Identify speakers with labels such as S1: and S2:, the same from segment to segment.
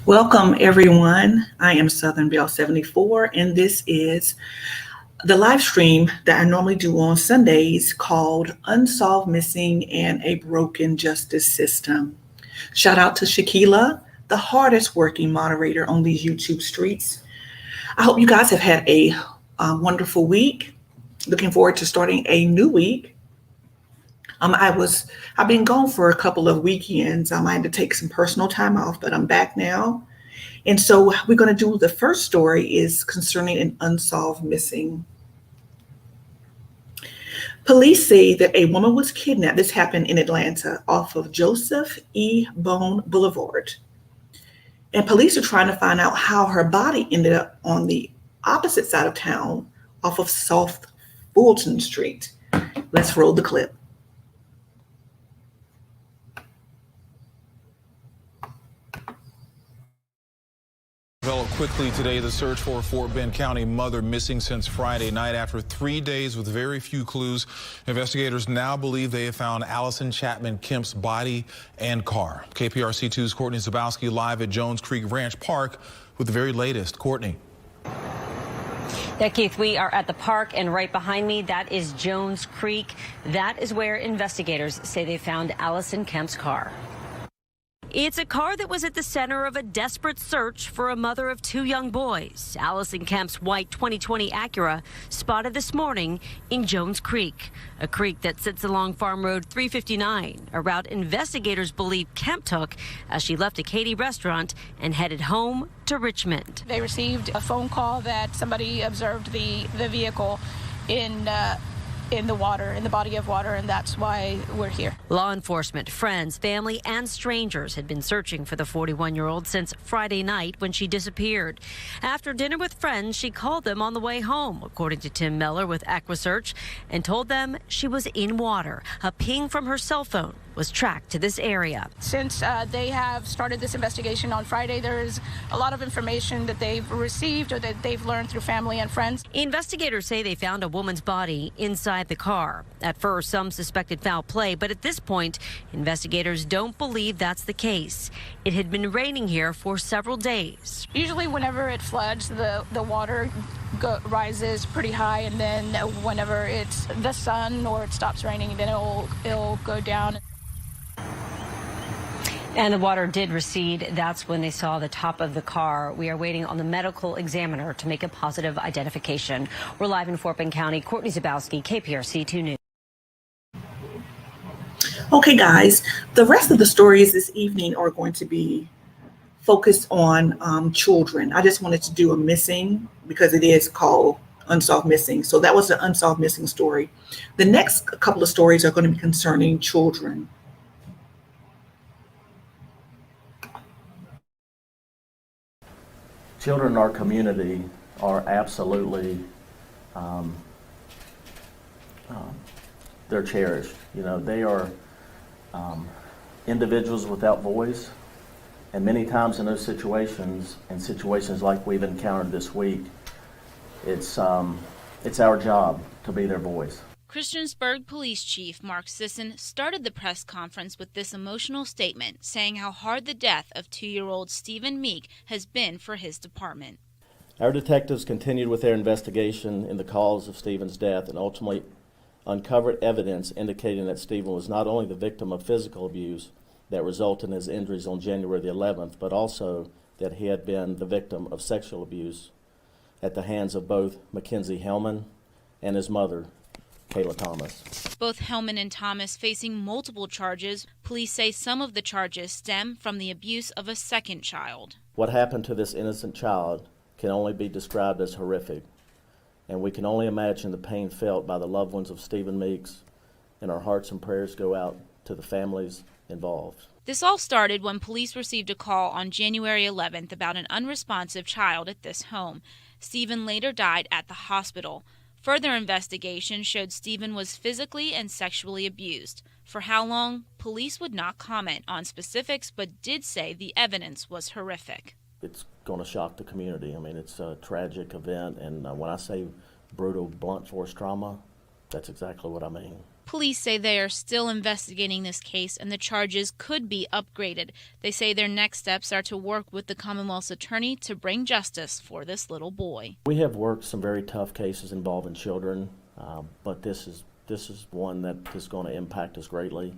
S1: Welcome, everyone. I am Southern Belle 74, and this is the live stream that I normally do on Sundays called Unsolved Missing and a Broken Justice System. Shout out to Shakila, the hardest working moderator on these YouTube streets. I hope you guys have had a wonderful week. Looking forward to starting a new week. I've been gone for a couple of weekends. I had to take some personal time off, but I'm back now. And so we're going to do the first story is concerning an unsolved missing. Police say that a woman was kidnapped. This happened in Atlanta off of Joseph E. Bone Boulevard. And police are trying to find out how her body ended up on the opposite side of town off of South Fulton Street. Let's roll the clip.
S2: Developed quickly today, the search for Fort Bend County mother missing since Friday night after 3 days with very few clues. Investigators now believe they have found Allison Chapman Kemp's body and car. KPRC2's Courtney Zabowski live at Jones Creek Ranch Park with the very latest. Courtney.
S3: Yeah, Keith, we are at the park, and right behind me, that is Jones Creek. That is where investigators say they found Allison Kemp's car. It's a car that was at the center of a desperate search for a mother of two young boys. Allison Kemp's white 2020 Acura spotted this morning in Jones Creek, a creek that sits along Farm Road 359, a route investigators believe Kemp took as she left a Katie restaurant and headed home to Richmond.
S4: They received a phone call that somebody observed the vehicle in the water, in the body of water, and that's why we're here.
S3: Law enforcement, friends, family, and strangers had been searching for the 41-year-old since Friday night when she disappeared. After dinner with friends, she called them on the way home, according to Tim Miller with AquaSearch, and told them she was in water. A ping from her cell phone was tracked to this area.
S4: Since they have started this investigation on Friday, there is a lot of information that they've received or that they've learned through family and friends.
S3: Investigators say they found a woman's body inside the car. At first, some suspected foul play, but at this point, investigators don't believe that's the case. It had been raining here for several days.
S4: Usually whenever it floods, the water rises pretty high, and then whenever it's the sun or it stops raining, then it'll go down.
S3: And the water did recede. That's when they saw the top of the car. We are waiting on the medical examiner to make a positive identification. We're live in Fort Bend County. Courtney Zabowski, KPRC 2 News.
S1: Okay, guys, the rest of the stories this evening are going to be focused on children. I just wanted to do a missing because it is called Unsolved Missing. So that was the Unsolved Missing story. The next couple of stories are going to be concerning children.
S5: Children in our community are absolutely, they're cherished. You know, they are individuals without voice, and many times in those situations, and situations like we've encountered this week, it's our job to be their voice.
S6: Christiansburg Police Chief Mark Sisson started the press conference with this emotional statement, saying how hard the death of 2-year-old Stephen Meek has been for his department.
S5: Our detectives continued with their investigation in the cause of Stephen's death and ultimately uncovered evidence indicating that Stephen was not only the victim of physical abuse that resulted in his injuries on January the 11th, but also that he had been the victim of sexual abuse at the hands of both Mackenzie Hellman and his mother, Kayla Thomas.
S6: Both Hellman and Thomas facing multiple charges. Police say some of the charges stem from the abuse of a second child.
S5: What happened to this innocent child can only be described as horrific, and we can only imagine the pain felt by the loved ones of Stephen Meeks, and our hearts and prayers go out to the families involved.
S6: This all started when police received a call on January 11th about an unresponsive child at this home. Stephen later died at the hospital. Further investigation showed Stephen was physically and sexually abused. For how long, police would not comment on specifics, but did say the evidence was horrific.
S5: It's going to shock the community. I mean, it's a tragic event, and when I say brutal, blunt force trauma, that's exactly what I mean.
S6: Police say they are still investigating this case and the charges could be upgraded. They say their next steps are to work with the Commonwealth's attorney to bring justice for this little boy.
S5: We have worked some very tough cases involving children, but this is one that is going to impact us greatly,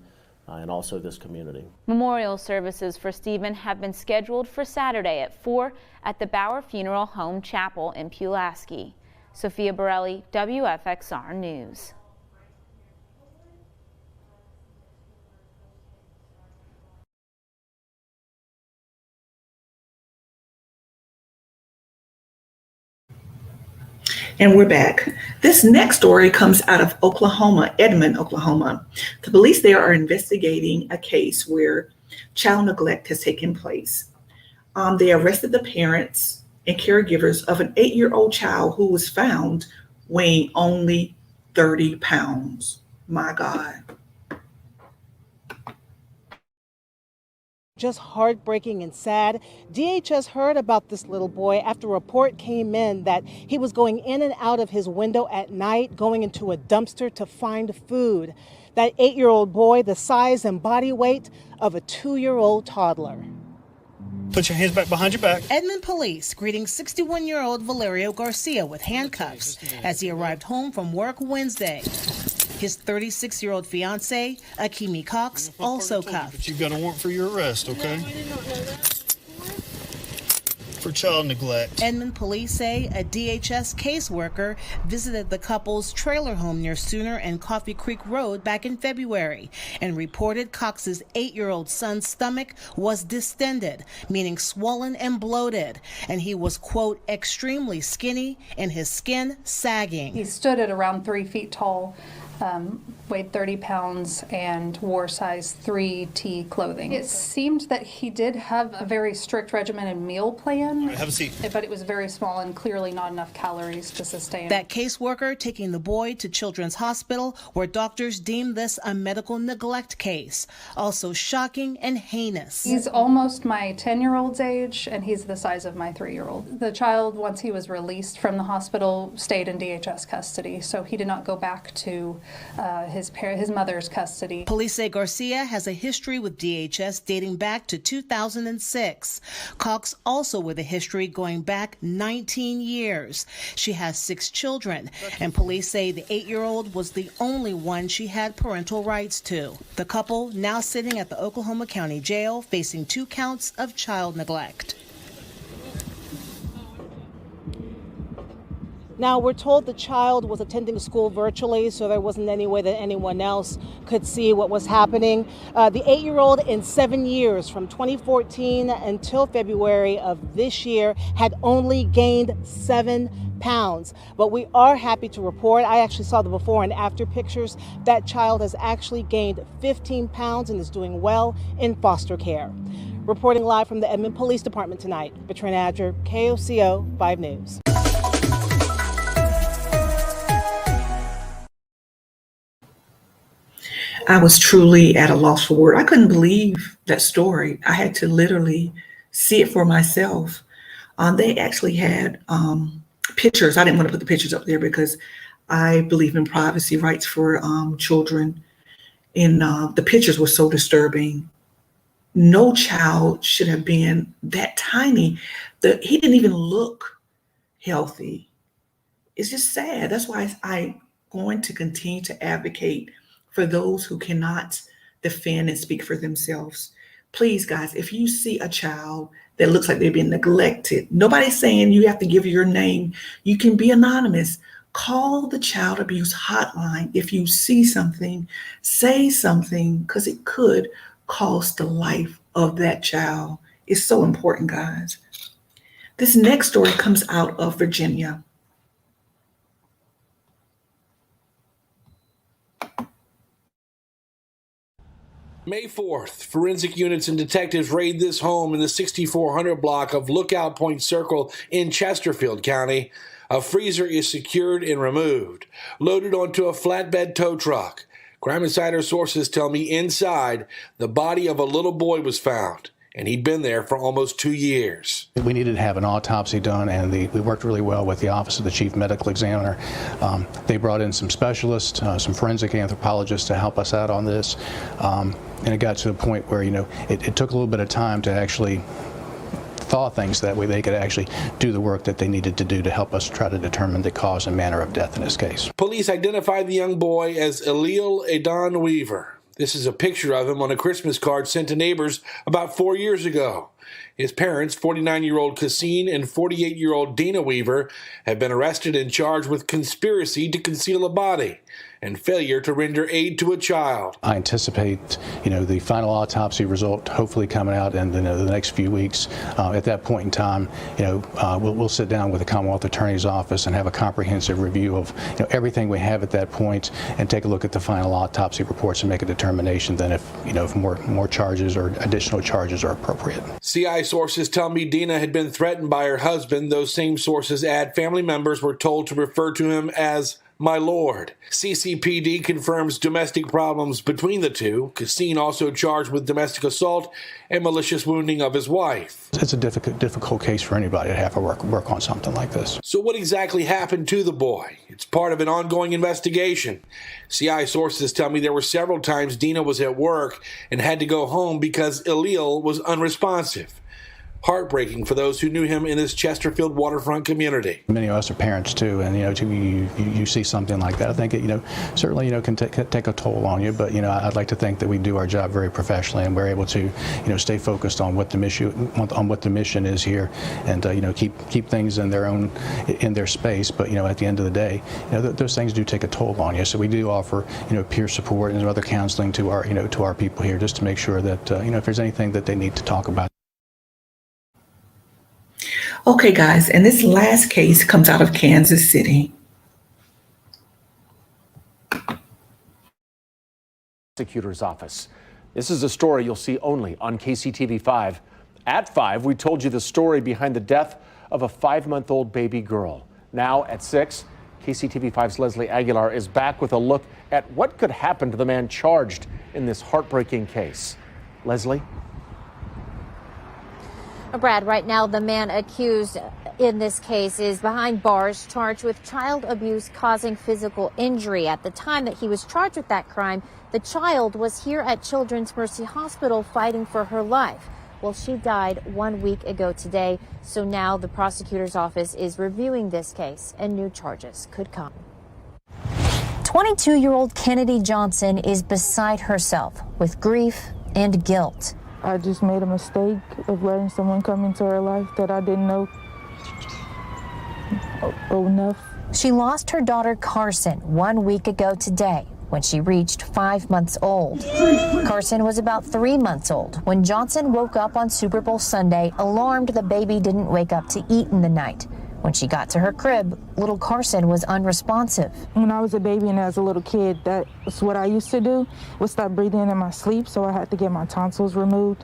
S5: and also this community.
S7: Memorial services for Stephen have been scheduled for Saturday at 4 at the Bauer Funeral Home Chapel in Pulaski. Sophia Borelli, WFXR News.
S1: And we're back. This next story comes out of Oklahoma, Edmond, Oklahoma. The police there are investigating a case where child neglect has taken place. They arrested the parents and caregivers of an 8-year-old child who was found weighing only 30 pounds. My God.
S8: Just heartbreaking and sad. DHS heard about this little boy after a report came in that he was going in and out of his window at night, going into a dumpster to find food. That 8-year-old boy, the size and body weight of a 2-year-old toddler.
S9: Put your hands back behind your back.
S10: Edmond police greeting 61-year-old Valerio Garcia with handcuffs as he arrived home from work Wednesday. His 36-year-old fiance, Akimi Cox, also cuffed.
S9: But you've got a warrant for your arrest, okay? For child neglect.
S10: Edmond police say a DHS caseworker visited the couple's trailer home near Sooner and Coffee Creek Road back in February and reported Cox's 8-year-old son's stomach was distended, meaning swollen and bloated, and he was, quote, extremely skinny and his skin sagging.
S11: He stood at around 3 feet tall, weighed 30 pounds, and wore size 3T clothing. It seemed that he did have a very strict regimented meal plan.
S9: All right, have a seat.
S11: But it was very small and clearly not enough calories to sustain.
S10: That caseworker taking the boy to Children's Hospital, where doctors deemed this a medical neglect case. Also shocking and heinous.
S11: He's almost my 10-year-old's age, and he's the size of my 3-year-old. The child, once he was released from the hospital, stayed in DHS custody, so he did not go back to his mother's custody.
S10: Police say Garcia has a history with DHS dating back to 2006. Cox also with a history going back 19 years. She has 6 children, and police say the 8-year-old was the only one she had parental rights to. The couple now sitting at the Oklahoma County Jail facing 2 counts of child neglect.
S8: Now, we're told the child was attending school virtually, so there wasn't any way that anyone else could see what was happening. The 8-year-old in 7 years, from 2014 until February of this year, had only gained 7 pounds. But we are happy to report, I actually saw the before and after pictures, that child has actually gained 15 pounds and is doing well in foster care. Reporting live from the Edmond Police Department tonight, Bertrand Adger, KOCO 5 News.
S1: I was truly at a loss for word. I couldn't believe that story. I had to literally see it for myself. They actually had pictures. I didn't want to put the pictures up there because I believe in privacy rights for children. And the pictures were so disturbing. No child should have been that tiny. He didn't even look healthy. It's just sad. That's why I'm going to continue to advocate for those who cannot defend and speak for themselves. Please, guys, if you see a child that looks like they're being neglected, nobody's saying you have to give your name. You can be anonymous. Call the child abuse hotline. If you see something, say something, because it could cost the life of that child. It's so important, guys. This next story comes out of Virginia.
S12: May 4th, forensic units and detectives raid this home in the 6400 block of Lookout Point Circle in Chesterfield County. A freezer is secured and removed, loaded onto a flatbed tow truck. Crime Insider sources tell me inside, the body of a little boy was found, and he'd been there for almost 2 years.
S13: We needed to have an autopsy done, and we worked really well with the Office of the Chief Medical Examiner. They brought in some specialists, some forensic anthropologists to help us out on this, and it got to a point where, it took a little bit of time to actually thaw things that way they could actually do the work that they needed to do to help us try to determine the cause and manner of death in this case.
S12: Police identified the young boy as Elil Adon Weaver. This is a picture of him on a Christmas card sent to neighbors about 4 years ago. His parents, 49-year-old Cassine and 48-year-old Dina Weaver, have been arrested and charged with conspiracy to conceal a body and failure to render aid to a child.
S13: I anticipate, the final autopsy result hopefully coming out in the next few weeks. At that point in time, we'll sit down with the Commonwealth Attorney's Office and have a comprehensive review of everything we have at that point, and take a look at the final autopsy reports and make a determination then if more charges or additional charges are appropriate.
S12: CI sources tell me Dina had been threatened by her husband. Those same sources add family members were told to refer to him as my lord. CCPD confirms domestic problems between the two. Cassine also charged with domestic assault and malicious wounding of his wife.
S13: It's a difficult case for anybody to have to work on something like this.
S12: So what exactly happened to the boy? It's part of an ongoing investigation. CI sources tell me there were several times Dina was at work and had to go home because Elil was unresponsive. Heartbreaking for those who knew him in this Chesterfield waterfront community.
S13: Many of us are parents too, and you see something like that. I think it certainly can take a toll on you. But I'd like to think that we do our job very professionally, and we're able to stay focused on what the mission is here, and keep things in their space. But at the end of the day, those things do take a toll on you. So we do offer peer support and other counseling to our people here, just to make sure that if there's anything that they need to talk about.
S1: Okay, guys, and this last case comes out of Kansas City.
S14: Prosecutor's office. This is a story you'll see only on KCTV 5. At 5, we told you the story behind the death of a 5-month-old baby girl. Now at 6, KCTV 5's Leslie Aguilar is back with a look at what could happen to the man charged in this heartbreaking case. Leslie?
S15: Brad, right now the man accused in this case is behind bars, charged with child abuse causing physical injury. At the time that he was charged with that crime, the child was here at Children's Mercy Hospital fighting for her life. Well, she died 1 week ago today, so now the prosecutor's office is reviewing this case and new charges could come. 22-year-old Kennedy Johnson is beside herself with grief and guilt.
S16: I just made a mistake of letting someone come into her life that I didn't know enough.
S15: She lost her daughter Carson 1 week ago today when she reached 5 months old. Carson was about 3 months old when Johnson woke up on Super Bowl Sunday, alarmed the baby didn't wake up to eat in the night. When she got to her crib, little Carson was unresponsive.
S16: When I was a baby and as a little kid, that's what I used to do, was stop breathing in my sleep, so I had to get my tonsils removed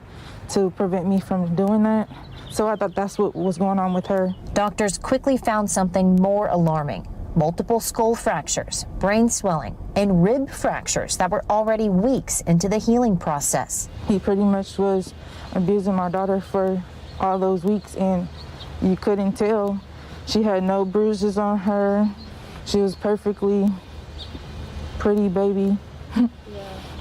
S16: to prevent me from doing that. So I thought that's what was going on with her.
S15: Doctors quickly found something more alarming: multiple skull fractures, brain swelling, and rib fractures that were already weeks into the healing process.
S16: He pretty much was abusing my daughter for all those weeks, and you couldn't tell. She had no bruises on her. She was perfectly pretty baby,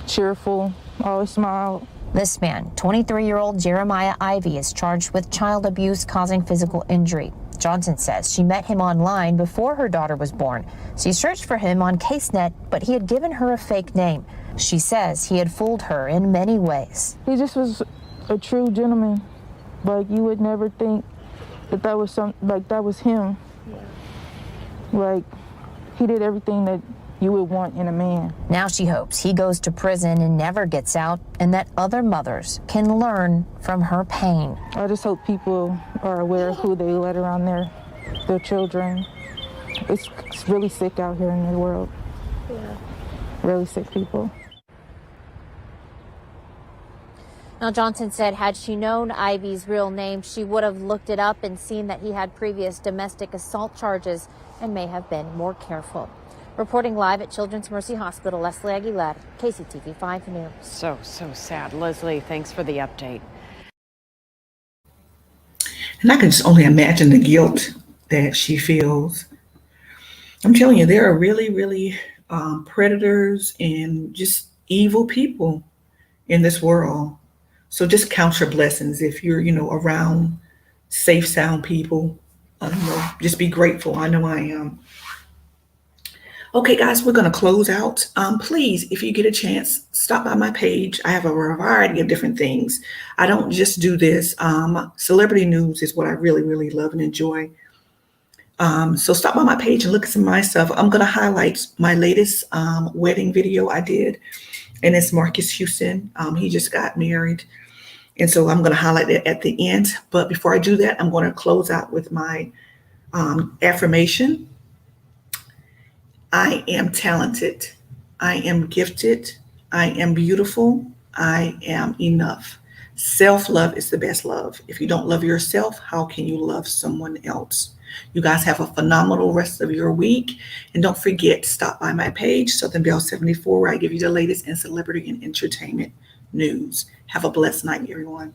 S16: cheerful, always smiled.
S15: This man, 23-year-old Jeremiah Ivy, is charged with child abuse causing physical injury. Johnson says she met him online before her daughter was born. She searched for him on CaseNet, but he had given her a fake name. She says he had fooled her in many ways.
S16: He just was a true gentleman. Like, you would never think that was him. Like, he did everything that you would want in a man.
S15: Now she hopes he goes to prison and never gets out, and that other mothers can learn from her pain.
S16: I just hope people are aware of who they let around their children. It's really sick out here in the world. Yeah. Really sick people.
S15: Now, Johnson said had she known Ivy's real name, she would have looked it up and seen that he had previous domestic assault charges and may have been more careful. Reporting live at Children's Mercy Hospital, Leslie Aguilar, KCTV 5 News.
S17: So sad. Leslie, thanks for the update.
S1: And I can just only imagine the guilt that she feels. I'm telling you, there are really, really predators and just evil people in this world. So just count your blessings if you're, around safe, sound people. Just be grateful. I know I am. Okay, guys, we're going to close out. Please, if you get a chance, stop by my page. I have a variety of different things. I don't just do this. Celebrity news is what I really, really love and enjoy. So stop by my page and look at some of my stuff. I'm going to highlight my latest wedding video I did, and it's Marcus Houston. He just got married. And so I'm going to highlight it at the end. But before I do that, I'm going to close out with my affirmation. I am talented. I am gifted. I am beautiful. I am enough. Self-love is the best love. If you don't love yourself, how can you love someone else? You guys have a phenomenal rest of your week. And don't forget to stop by my page, Southern Belle 74, where I give you the latest in celebrity and entertainment news. Have a blessed night, everyone.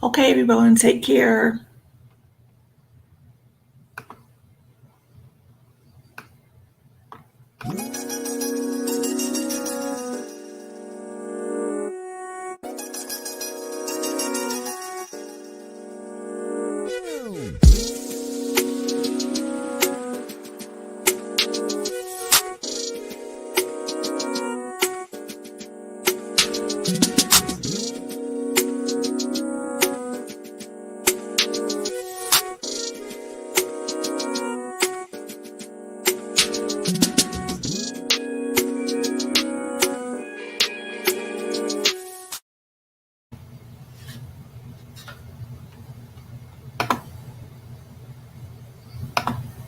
S1: Okay, everyone, take care.